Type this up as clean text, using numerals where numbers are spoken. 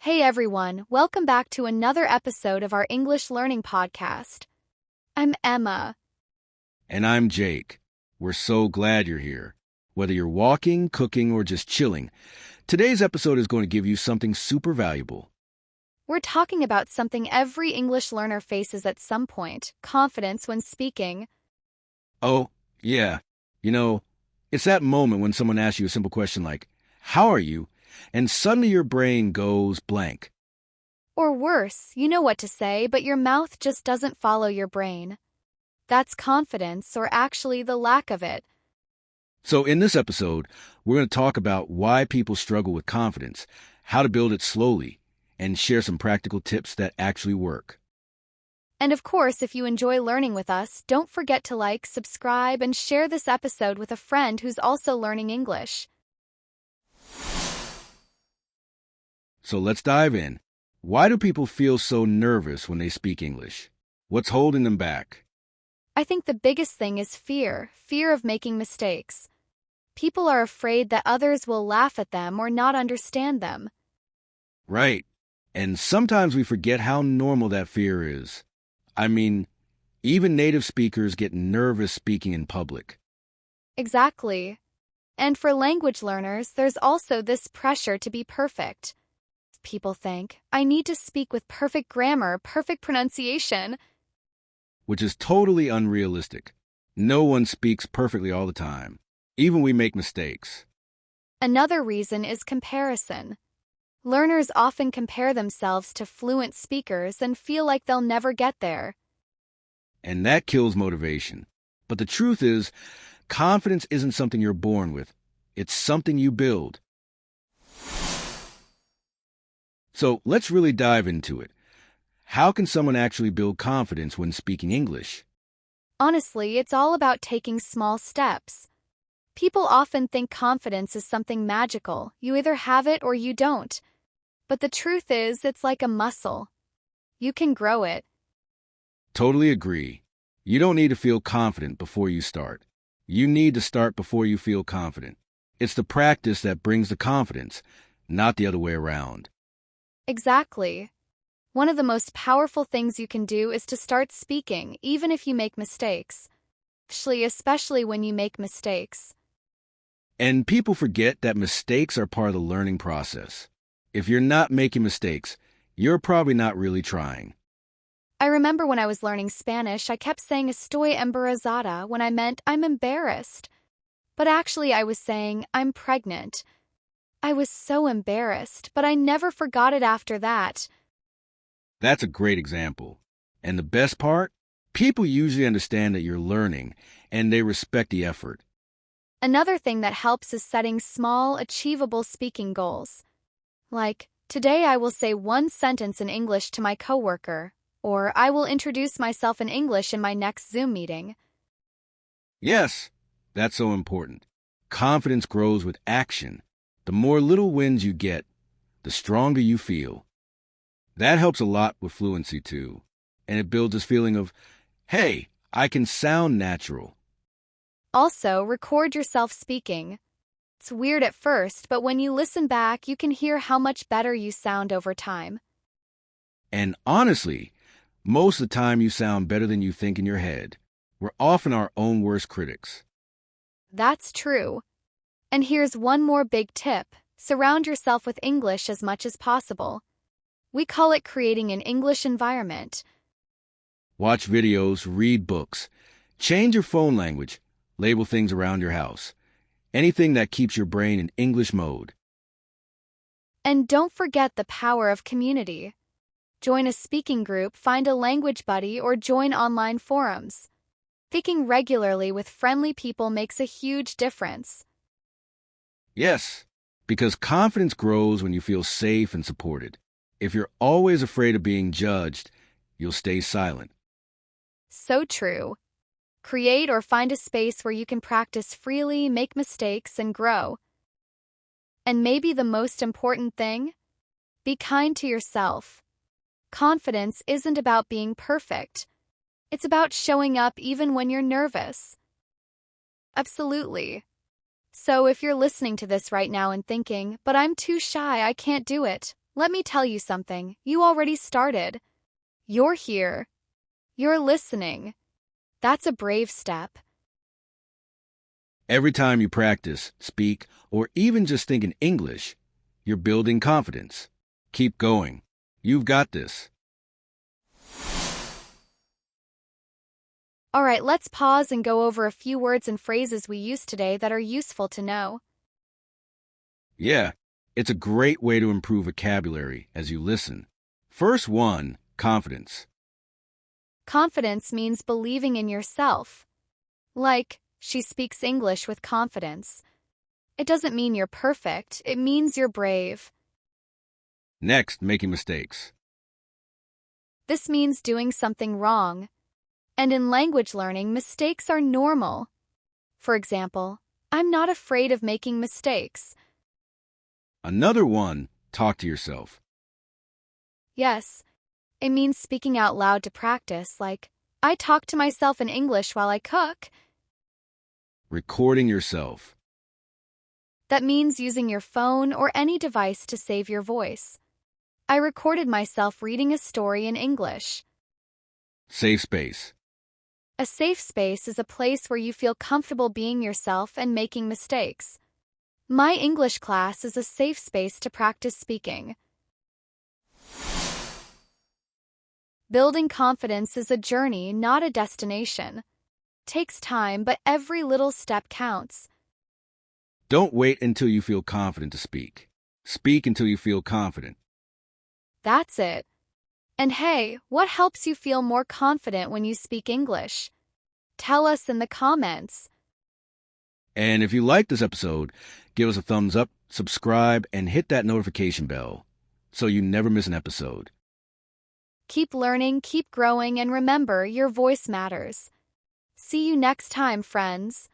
Hey everyone, welcome back to another episode of our English learning podcast. I'm Emma. And I'm Jake. We're so glad you're here. Whether you're walking, cooking, or just chilling, today's episode is going to give you something super valuable. We're talking about something every English learner faces at some point, confidence when speaking. Oh, yeah. It's that moment when someone asks you a simple question like, "How are you?" and suddenly your brain goes blank. Or worse, you know what to say, but your mouth just doesn't follow your brain. That's confidence, or actually the lack of it. So in this episode, we're going to talk about why people struggle with confidence, how to build it slowly, and share some practical tips that actually work. And of course, if you enjoy learning with us, don't forget to like, subscribe, and share this episode with a friend who's also learning English. So let's dive in. Why do people feel so nervous when they speak English? What's holding them back? I think the biggest thing is fear of making mistakes. People are afraid that others will laugh at them or not understand them. Right. And sometimes we forget how normal that fear is. Even native speakers get nervous speaking in public. Exactly. And for language learners, there's also this pressure to be perfect. People think, I need to speak with perfect grammar, perfect pronunciation. Which is totally unrealistic. No one speaks perfectly all the time. Even we make mistakes. Another reason is comparison. Learners often compare themselves to fluent speakers and feel like they'll never get there. And that kills motivation. But the truth is, confidence isn't something you're born with. It's something you build. So let's really dive into it. How can someone actually build confidence when speaking English? Honestly, it's all about taking small steps. People often think confidence is something magical. You either have it or you don't. But the truth is, it's like a muscle. You can grow it. Totally agree. You don't need to feel confident before you start. You need to start before you feel confident. It's the practice that brings the confidence, not the other way around. Exactly. One of the most powerful things you can do is to start speaking, even if you make mistakes. Especially when you make mistakes. And people forget that mistakes are part of the learning process. If you're not making mistakes, you're probably not really trying. I remember when I was learning Spanish, I kept saying estoy embarazada when I meant I'm embarrassed. But actually I was saying I'm pregnant. I was so embarrassed, but I never forgot it after that. That's a great example. And the best part? People usually understand that you're learning, and they respect the effort. Another thing that helps is setting small, achievable speaking goals. Like, today I will say one sentence in English to my coworker, or I will introduce myself in English in my next Zoom meeting. Yes, that's so important. Confidence grows with action. The more little wins you get, the stronger you feel. That helps a lot with fluency too, and it builds this feeling of, hey, I can sound natural. Also, record yourself speaking. It's weird at first, but when you listen back, you can hear how much better you sound over time. And honestly, most of the time you sound better than you think in your head. We're often our own worst critics. That's true. And here's one more big tip. Surround yourself with English as much as possible. We call it creating an English environment. Watch videos, read books, change your phone language, label things around your house. Anything that keeps your brain in English mode. And don't forget the power of community. Join a speaking group, find a language buddy, or join online forums. Speaking regularly with friendly people makes a huge difference. Yes, because confidence grows when you feel safe and supported. If you're always afraid of being judged, you'll stay silent. So true. Create or find a space where you can practice freely, make mistakes, and grow. And maybe the most important thing? Be kind to yourself. Confidence isn't about being perfect. It's about showing up even when you're nervous. Absolutely. So if you're listening to this right now and thinking, but I'm too shy, I can't do it, let me tell you something. You already started. You're here. You're listening. That's a brave step. Every time you practice, speak, or even just think in English, you're building confidence. Keep going. You've got this. All right, let's pause and go over a few words and phrases we use today that are useful to know. Yeah, it's a great way to improve vocabulary as you listen. First one, confidence. Confidence means believing in yourself. Like, she speaks English with confidence. It doesn't mean you're perfect, it means you're brave. Next, making mistakes. This means doing something wrong. And in language learning, mistakes are normal. For example, I'm not afraid of making mistakes. Another one, talk to yourself. Yes, it means speaking out loud to practice, like, I talk to myself in English while I cook. Recording yourself. That means using your phone or any device to save your voice. I recorded myself reading a story in English. Safe space. A safe space is a place where you feel comfortable being yourself and making mistakes. My English class is a safe space to practice speaking. Building confidence is a journey, not a destination. Takes time, but every little step counts. Don't wait until you feel confident to speak. Speak until you feel confident. That's it. And hey, what helps you feel more confident when you speak English? Tell us in the comments. And if you like this episode, give us a thumbs up, subscribe, and hit that notification bell so you never miss an episode. Keep learning, keep growing, and remember, your voice matters. See you next time, friends.